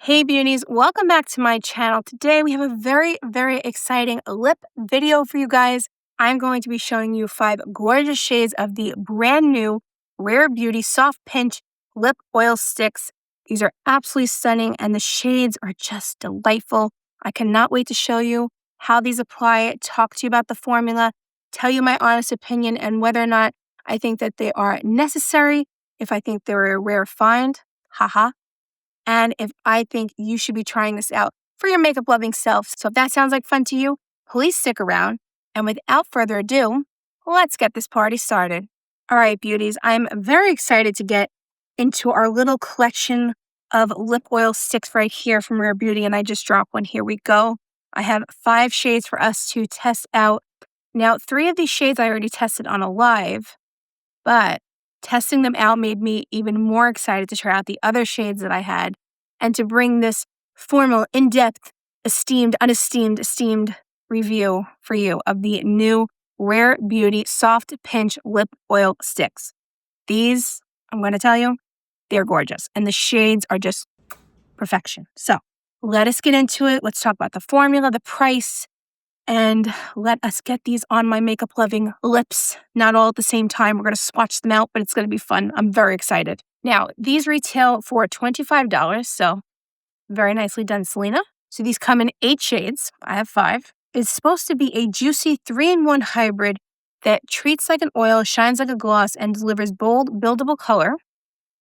Hey beauties, welcome back to my channel. Today we have a very exciting lip video for you guys. I'm going to be showing you 5 gorgeous shades of the brand new Rare Beauty Soft Pinch Lip Oil Sticks. These are absolutely stunning and the shades are just delightful. I cannot wait to show you how these apply, talk to you about the formula, tell you my honest opinion and whether or not I think that they are necessary, if I think they're a rare find, haha. And if I think you should be trying this out for your makeup loving self. So if that sounds like fun to you, please stick around. And without further ado, let's get this party started. All right, beauties, I'm very excited to get into our little collection of lip oil sticks right here from Rare Beauty. And I just dropped one. Here we go. I have 5 shades for us to test out. Now, 3 of these shades I already tested on a live, but testing them out made me even more excited to try out the other shades that I had and to bring this formal, in-depth, esteemed review for you of the new Rare Beauty Soft Pinch Lip Oil Sticks. These, I'm going to tell you, they're gorgeous and the shades are just perfection. So let us get into it. Let's talk about the formula, the price, and let us get these on my makeup loving lips. Not all at the same time. We're going to swatch them out, but it's going to be fun. I'm very excited. Now, these retail for $25, so very nicely done, Selena. So these come in 8 shades. I have 5. It's supposed to be a juicy 3-in-1 hybrid that treats like an oil, shines like a gloss, and delivers bold, buildable color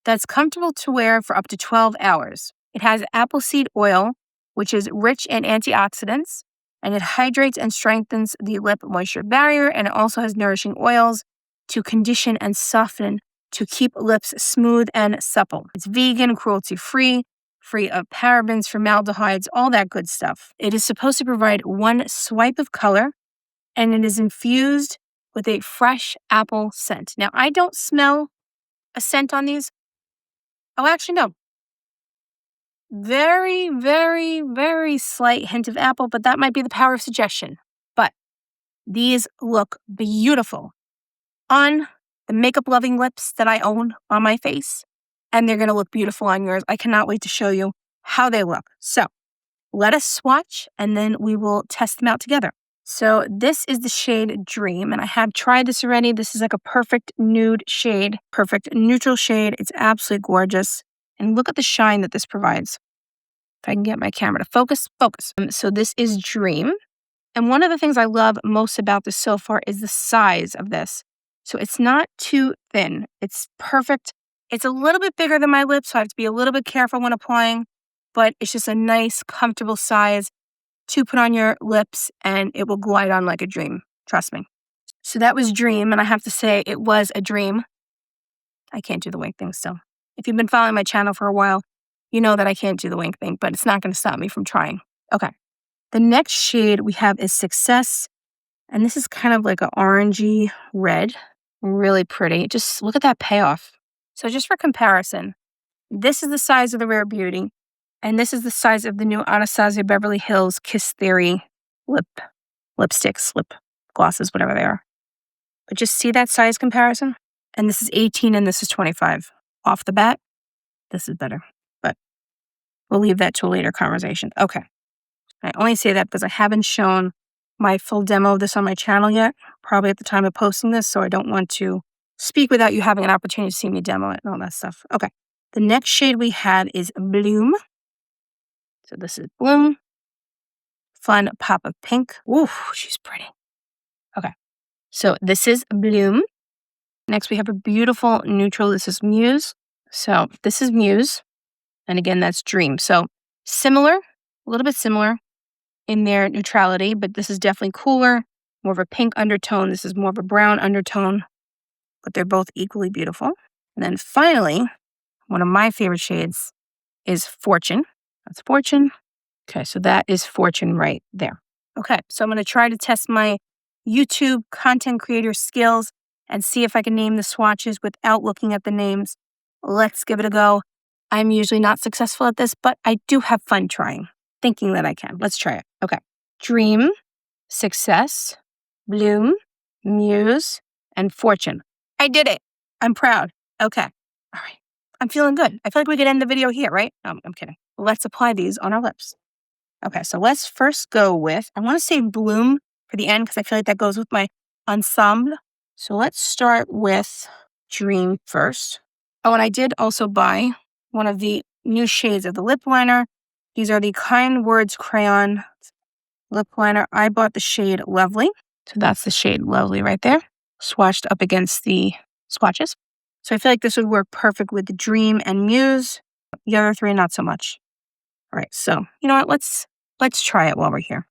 that's comfortable to wear for up to 12 hours. It has apple seed oil, which is rich in antioxidants, and it hydrates and strengthens the lip moisture barrier, and it also has nourishing oils to condition and soften to keep lips smooth and supple. It's vegan, cruelty-free, free of parabens, formaldehydes, all that good stuff. It is supposed to provide 1 swipe of color, and it is infused with a fresh apple scent. Now, I don't smell a scent on these. Oh, actually, no. Very slight hint of apple, but that might be the power of suggestion. But these look beautiful on the makeup loving lips that I own on my face, and they're going to look beautiful on yours. I cannot wait to show you how they look. So let us swatch and then we will test them out together. So this is the shade Dream, and I have tried this already. This is like a perfect nude shade, perfect neutral shade. It's absolutely gorgeous. And look at the shine that this provides. If I can get my camera to focus. So this is Dream. And one of the things I love most about this so far is the size of this. So it's not too thin. It's perfect. It's a little bit bigger than my lips, so I have to be a little bit careful when applying. But it's just a nice, comfortable size to put on your lips, and it will glide on like a dream. Trust me. So that was Dream, and I have to say it was a dream. I can't do the wink thing still. If you've been following my channel for a while, you know that I can't do the wink thing, but it's not going to stop me from trying. Okay. The next shade we have is Success, and this is kind of like an orangey red. Really pretty. Just look at that payoff. So just for comparison, this is the size of the Rare Beauty, and this is the size of the new Anastasia Beverly Hills Kiss Theory lipsticks, lip glosses, whatever they are. But just see that size comparison? And this is 18 and this is 25. Off the bat, this is better. But we'll leave that to a later conversation. Okay. I only say that because I haven't shown my full demo of this on my channel yet, probably at the time of posting this, so I don't want to speak without you having an opportunity to see me demo it and all that stuff. Okay. The next shade we have is Bloom. So this is Bloom. Fun pop of pink. Ooh, she's pretty. Okay. So this is Bloom. Next, we have a beautiful neutral. This is Muse. So this is Muse. And again, that's Dream. So similar, a little bit similar in their neutrality, but this is definitely cooler, more of a pink undertone. This is more of a brown undertone, but they're both equally beautiful. And then finally, one of my favorite shades is Fortune. That's Fortune. Okay, so that is Fortune right there. Okay, so I'm going to try to test my YouTube content creator skills and see if I can name the swatches without looking at the names. Let's give it a go. I'm usually not successful at this, but I do have fun trying, thinking that I can. Let's try it. Okay. Dream, Success, Bloom, Muse, and Fortune. I did it. I'm proud. Okay. All right. I'm feeling good. I feel like we could end the video here, right? No, I'm kidding. let's apply these on our lips. Okay, so let's first go with, I want to save Bloom for the end because I feel like that goes with my ensemble. So let's start with Dream first. Oh, and I did also buy one of the new shades of the lip liner. These are the Kind Words Crayon lip liner. I bought the shade Lovely. So that's the shade Lovely right there, swatched up against the swatches. So I feel like this would work perfect with the Dream and Muse. The other three, not so much. All right, so you know what? Let's try it while we're here.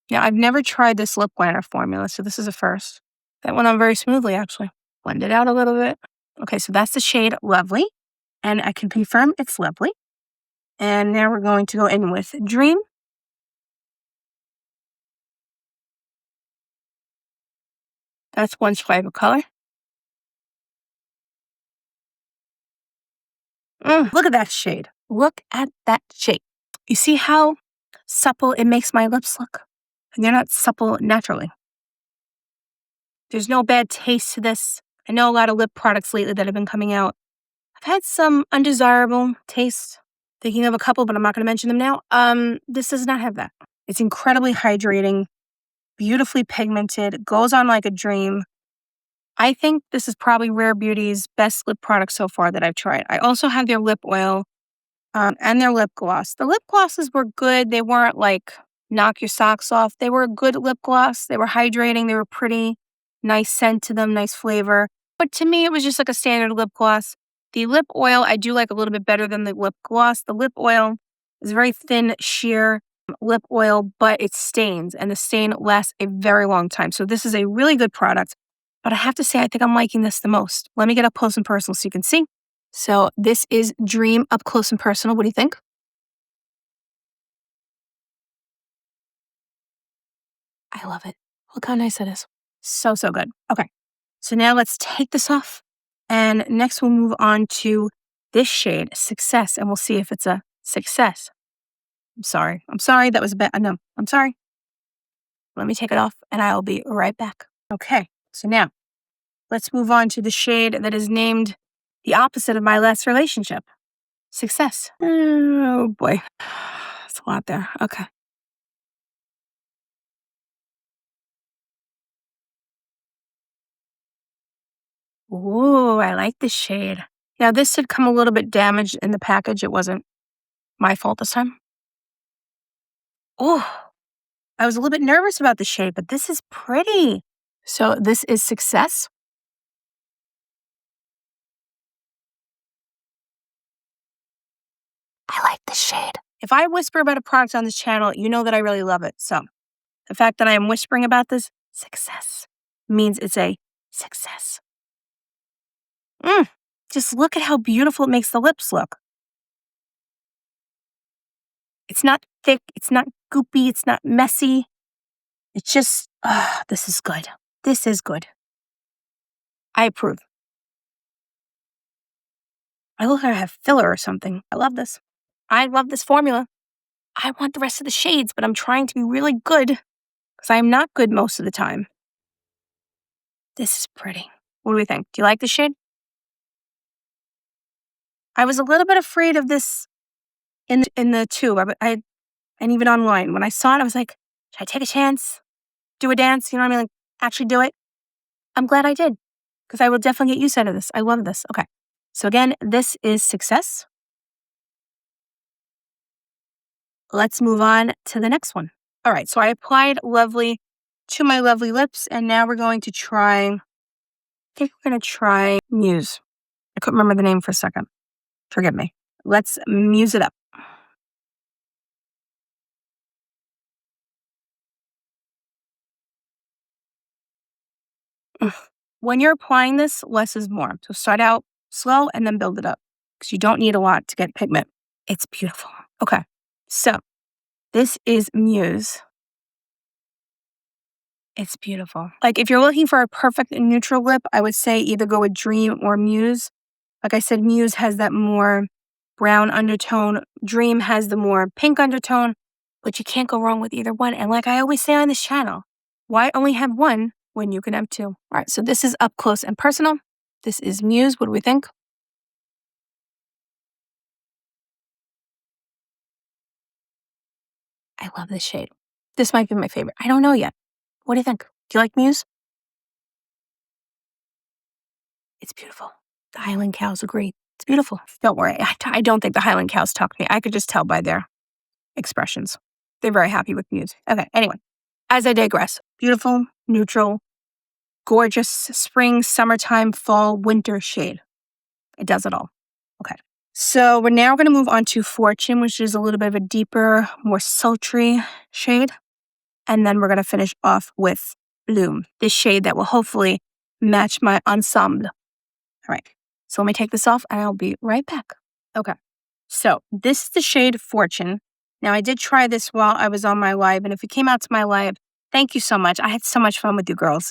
Yeah, I've never tried this lip liner formula, so this is a first. That went on very smoothly, actually. Blend it out a little bit. Okay, so that's the shade Lovely, and I can confirm it's lovely. And now we're going to go in with Dream. That's one swipe of color. Look at that shade. Look at that shade. You see how supple it makes my lips look? And they're not supple naturally. There's no bad taste to this. I know a lot of lip products lately that have been coming out. I've had some undesirable taste. Thinking of a couple, but I'm not going to mention them now. This does not have that. It's incredibly hydrating, beautifully pigmented, goes on like a dream. I think this is probably Rare Beauty's best lip product so far that I've tried. I also have their lip oil and their lip gloss. The lip glosses were good. They weren't like knock your socks off. They were a good lip gloss. They were hydrating. They were pretty. Nice scent to them, nice flavor. But to me, it was just like a standard lip gloss. The lip oil, I do like a little bit better than the lip gloss. The lip oil is very thin, sheer lip oil, but it stains, and the stain lasts a very long time. So this is a really good product. But I have to say, I think I'm liking this the most. Let me get up close and personal so you can see. So this is Dream up close and personal. What do you think? I love it. Look how nice it is. So, so good. Okay. So now let's take this off. And next we'll move on to this shade, Success, and we'll see if it's a success. I'm sorry. I'm sorry. That was a bad. No, I'm sorry. Let me take it off and I'll be right back. Okay. So now let's move on to the shade that is named the opposite of my last relationship, Success. Oh boy. It's a lot there. Okay. Ooh, I like this shade. Yeah, this had come a little bit damaged in the package. It wasn't my fault this time. Oh, I was a little bit nervous about the shade, but this is pretty. So this is Success. I like this shade. If I whisper about a product on this channel, you know that I really love it. So the fact that I am whispering about this, Success, means it's a success. Just look at how beautiful it makes the lips look. It's not thick, it's not goopy, it's not messy. It's just, this is good. This is good. I approve. I look like I have filler or something. I love this. I love this formula. I want the rest of the shades, but I'm trying to be really good because I'm not good most of the time. This is pretty. What do we think? Do you like the shade? I was a little bit afraid of this in the tube. And even online. When I saw it, I was like, should I take a chance? Do a dance? You know what I mean? Like, actually do it. I'm glad I did because I will definitely get used out of this. I love this. Okay. So again, this is Success. Let's move on to the next one. All right. So I applied Lovely to my lovely lips, and now we're going to try, I think we're going to try Muse. I couldn't remember the name for a second. Forgive me. Let's muse it up. When you're applying this, less is more. So start out slow and then build it up because you don't need a lot to get pigment. It's beautiful. Okay. So this is Muse. It's beautiful. Like if you're looking for a perfect neutral lip, I would say either go with Dream or Muse. Like I said, Muse has that more brown undertone. Dream has the more pink undertone, but you can't go wrong with either one. And like I always say on this channel, why only have one when you can have two. All right, so this is up close and personal. This is Muse. What do we think? I love this shade. This might be my favorite. I don't know yet. What do you think? Do you like Muse? It's beautiful. The Highland cows agree. It's beautiful. Don't worry. I don't think the Highland cows talk to me. I could just tell by their expressions. They're very happy with Muse. Okay, anyway, as I digress, beautiful, neutral, gorgeous spring, summertime, fall, winter shade. It does it all. Okay. So we're now going to move on to Fortune, which is a little bit of a deeper, more sultry shade. And then we're going to finish off with Bloom, this shade that will hopefully match my ensemble. All right. So let me take this off and I'll be right back. Okay. So this is the shade Fortune. Now I did try this while I was on my live. And if you came out to my live, thank you so much. I had so much fun with you girls.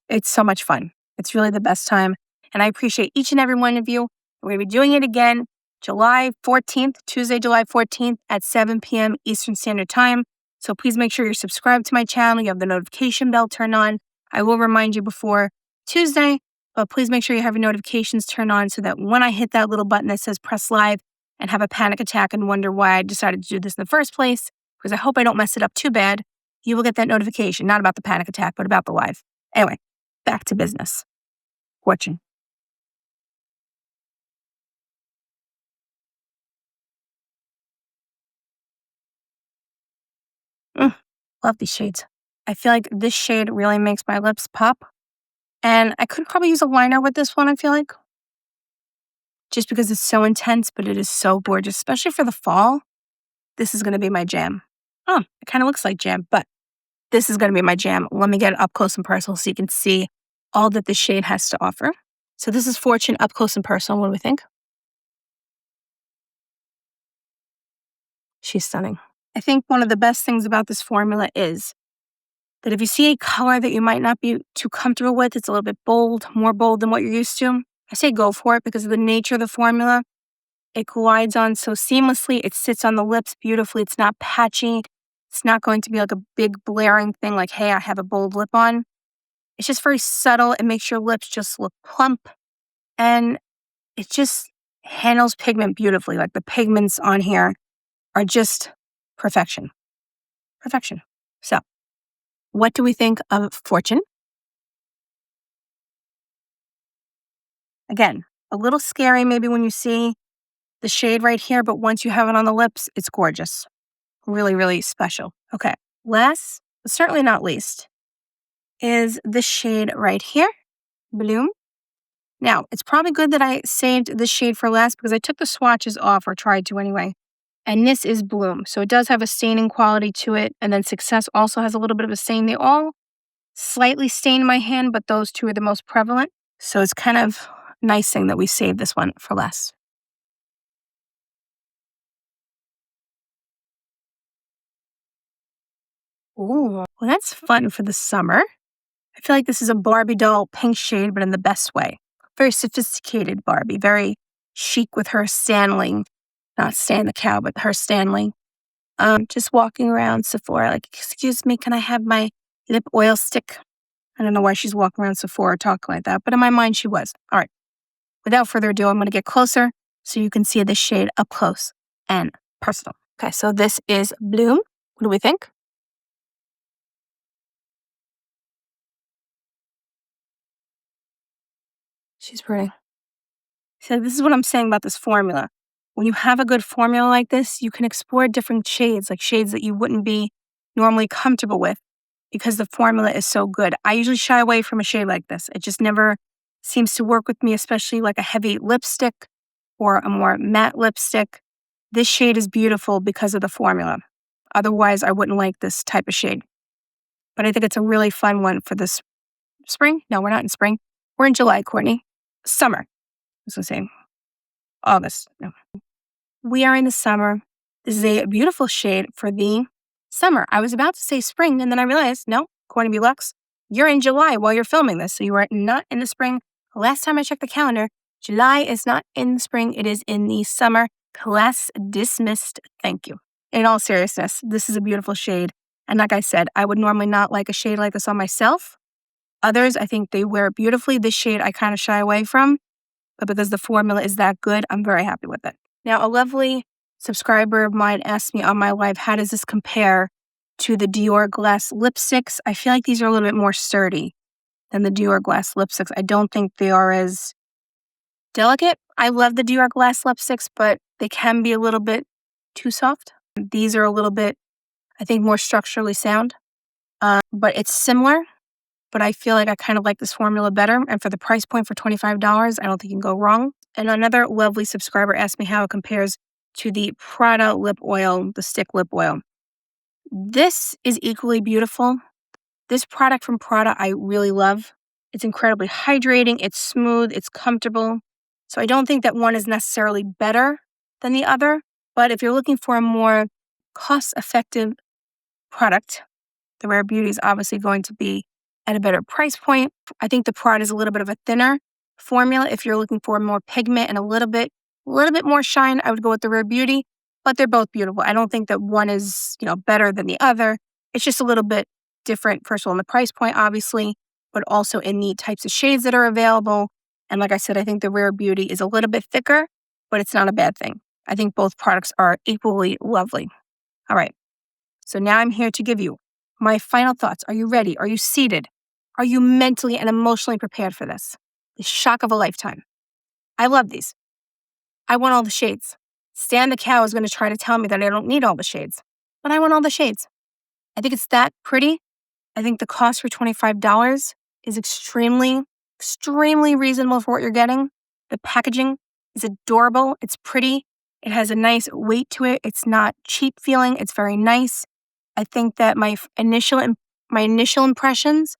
It's so much fun. It's really the best time. And I appreciate each and every one of you. We're going to be doing it again July 14th, Tuesday, July 14th at 7 p.m. Eastern Standard Time. So please make sure you're subscribed to my channel. You have the notification bell turned on. I will remind you before Tuesday, but please make sure you have your notifications turned on so that when I hit that little button that says press live and have a panic attack and wonder why I decided to do this in the first place, because I hope I don't mess it up too bad, you will get that notification, not about the panic attack, but about the live. Anyway, back to business. Fortune. Love these shades. I feel like this shade really makes my lips pop. And I could probably use a liner with this one, I feel like. Just because it's so intense, but it is so gorgeous, especially for the fall. This is going to be my jam. Oh, it kind of looks like jam, but this is going to be my jam. Let me get it up close and personal so you can see all that the shade has to offer. So this is Fortune up close and personal. What do we think? She's stunning. I think one of the best things about this formula is that if you see a color that you might not be too comfortable with, it's a little bit bold, more bold than what you're used to, I say go for it because of the nature of the formula. It glides on so seamlessly. It sits on the lips beautifully. It's not patchy. It's not going to be like a big blaring thing like, hey, I have a bold lip on. It's just very subtle. It makes your lips just look plump. And it just handles pigment beautifully. Like the pigments on here are just perfection. Perfection. So, what do we think of Fortune? Again, a little scary maybe when you see the shade right here, but once you have it on the lips, it's gorgeous. Really, really special. Okay, last, but certainly not least, is the shade right here, Bloom. Now, it's probably good that I saved this shade for last because I took the swatches off, or tried to anyway. And this is Bloom. So it does have a staining quality to it. And then Success also has a little bit of a stain. They all slightly stain my hand, but those two are the most prevalent. So it's kind of nice thing that we saved this one for last. Ooh, well, that's fun for the summer. I feel like this is a Barbie doll pink shade, but in the best way. Very sophisticated Barbie, very chic with her Stanley, not Stan the cow, but her Stanley. Just walking around Sephora, like, excuse me, can I have my lip oil stick? I don't know why she's walking around Sephora talking like that, but in my mind she was. All right, without further ado, I'm going to get closer so you can see the shade up close and personal. Okay, so this is Bloom. What do we think? She's pretty. So this is what I'm saying about this formula. When you have a good formula like this, you can explore different shades, like shades that you wouldn't be normally comfortable with because the formula is so good. I usually shy away from a shade like this. It just never seems to work with me, especially like a heavy lipstick or a more matte lipstick. This shade is beautiful because of the formula. Otherwise, I wouldn't like this type of shade. But I think it's a really fun one for this spring. No, we're not in spring. We're in July, Courtney. Summer. I was going to say August. No. We are in the summer. This is a beautiful shade for the summer. I was about to say spring, and then I realized, no, according to Luxe, you're in July while you're filming this, so you are not in the spring. Last time I checked the calendar, July is not in the spring. It is in the summer. Class dismissed. Thank you. In all seriousness, this is a beautiful shade. And like I said, I would normally not like a shade like this on myself. Others, I think they wear beautifully. This shade I kind of shy away from, but because the formula is that good, I'm very happy with it. Now, a lovely subscriber of mine asked me on my live, how does this compare to the Dior Glass lipsticks? I feel like these are a little bit more sturdy than the Dior Glass lipsticks. I don't think they are as delicate. I love the Dior Glass lipsticks, but they can be a little bit too soft. These are a little bit, I think, more structurally sound. But it's similar, but I feel like I kind of like this formula better. And for the price point for $25, I don't think you can go wrong. And another lovely subscriber asked me how it compares to the Prada lip oil, the stick lip oil. This is equally beautiful. This product from Prada I really love. It's incredibly hydrating, it's smooth, it's comfortable. So I don't think that one is necessarily better than the other, but if you're looking for a more cost-effective product, the Rare Beauty is obviously going to be at a better price point. I think the Prada is a little bit of a thinner formula. If you're looking for more pigment and a little bit more shine, I would go with the Rare Beauty, but they're both beautiful. I don't think that one is, better than the other. It's just a little bit different, first of all, in the price point, obviously, but also in the types of shades that are available. And like I said, I think the Rare Beauty is a little bit thicker, but it's not a bad thing. I think both products are equally lovely. All right. So now I'm here to give you my final thoughts. Are you ready? Are you seated? Are you mentally and emotionally prepared for this? The shock of a lifetime. I love these. I want all the shades. Stan the cow is going to try to tell me that I don't need all the shades, but I want all the shades. I think it's that pretty. I think the cost for $25 is extremely reasonable for what you're getting. The packaging is adorable. It's pretty. It has a nice weight to it. It's not cheap feeling. It's very nice. I think that my initial impressions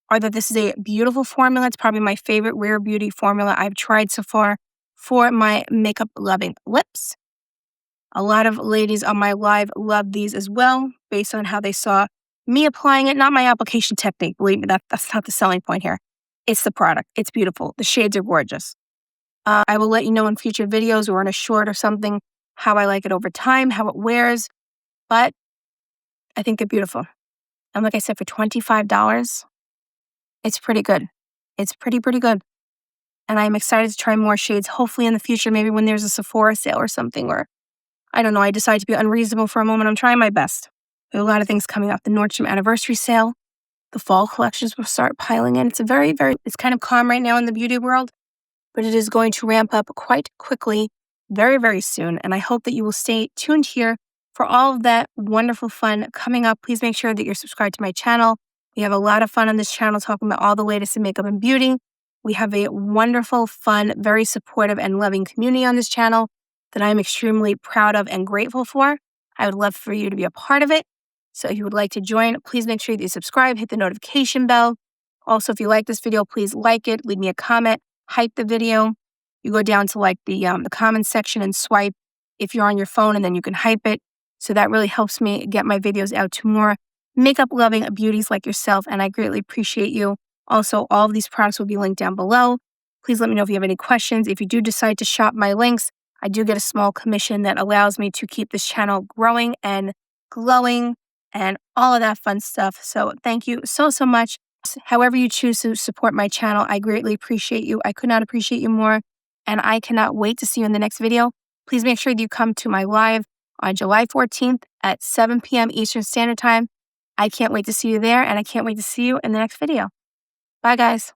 are that this is a beautiful formula. It's probably my favorite Rare Beauty formula I've tried so far for my makeup loving lips. A lot of ladies on my live love these as well, based on how they saw me applying it. Not my application technique, believe me, that's not the selling point here. It's the product. It's beautiful. The shades are gorgeous. I will let you know in future videos or in a short or something how I like it over time, how it wears, but I think they're beautiful. And like I said, for $25, it's pretty good. It's pretty good. And I'm excited to try more shades, hopefully in the future, maybe when there's a Sephora sale or something, or I don't know, I decide to be unreasonable for a moment. I'm trying my best. There are a lot of things coming up. The Nordstrom anniversary sale, the fall collections will start piling in. It's it's kind of calm right now in the beauty world, but it is going to ramp up quite quickly very soon. And I hope that you will stay tuned here for all of that wonderful fun coming up. Please make sure that you're subscribed to my channel. We have a lot of fun on this channel talking about all the latest in makeup and beauty. We have a wonderful, fun, very supportive and loving community on this channel that I'm extremely proud of and grateful for. I would love for you to be a part of it. So if you would like to join, please make sure that you subscribe, hit the notification bell. Also, if you like this video, please like it, leave me a comment, hype the video. You go down to the comments section and swipe if you're on your phone, and then you can hype it. So that really helps me get my videos out to more makeup loving beauties like yourself, and I greatly appreciate you. Also, all of these products will be linked down below. Please let me know if you have any questions. If you do decide to shop my links, I do get a small commission that allows me to keep this channel growing and glowing and all of that fun stuff. So thank you so much. However you choose to support my channel, I greatly appreciate you. I could not appreciate you more, and I cannot wait to see you in the next video. Please make sure that you come to my live on July 14th at 7 p.m. Eastern Standard Time. I can't wait to see you there, and I can't wait to see you in the next video. Bye, guys.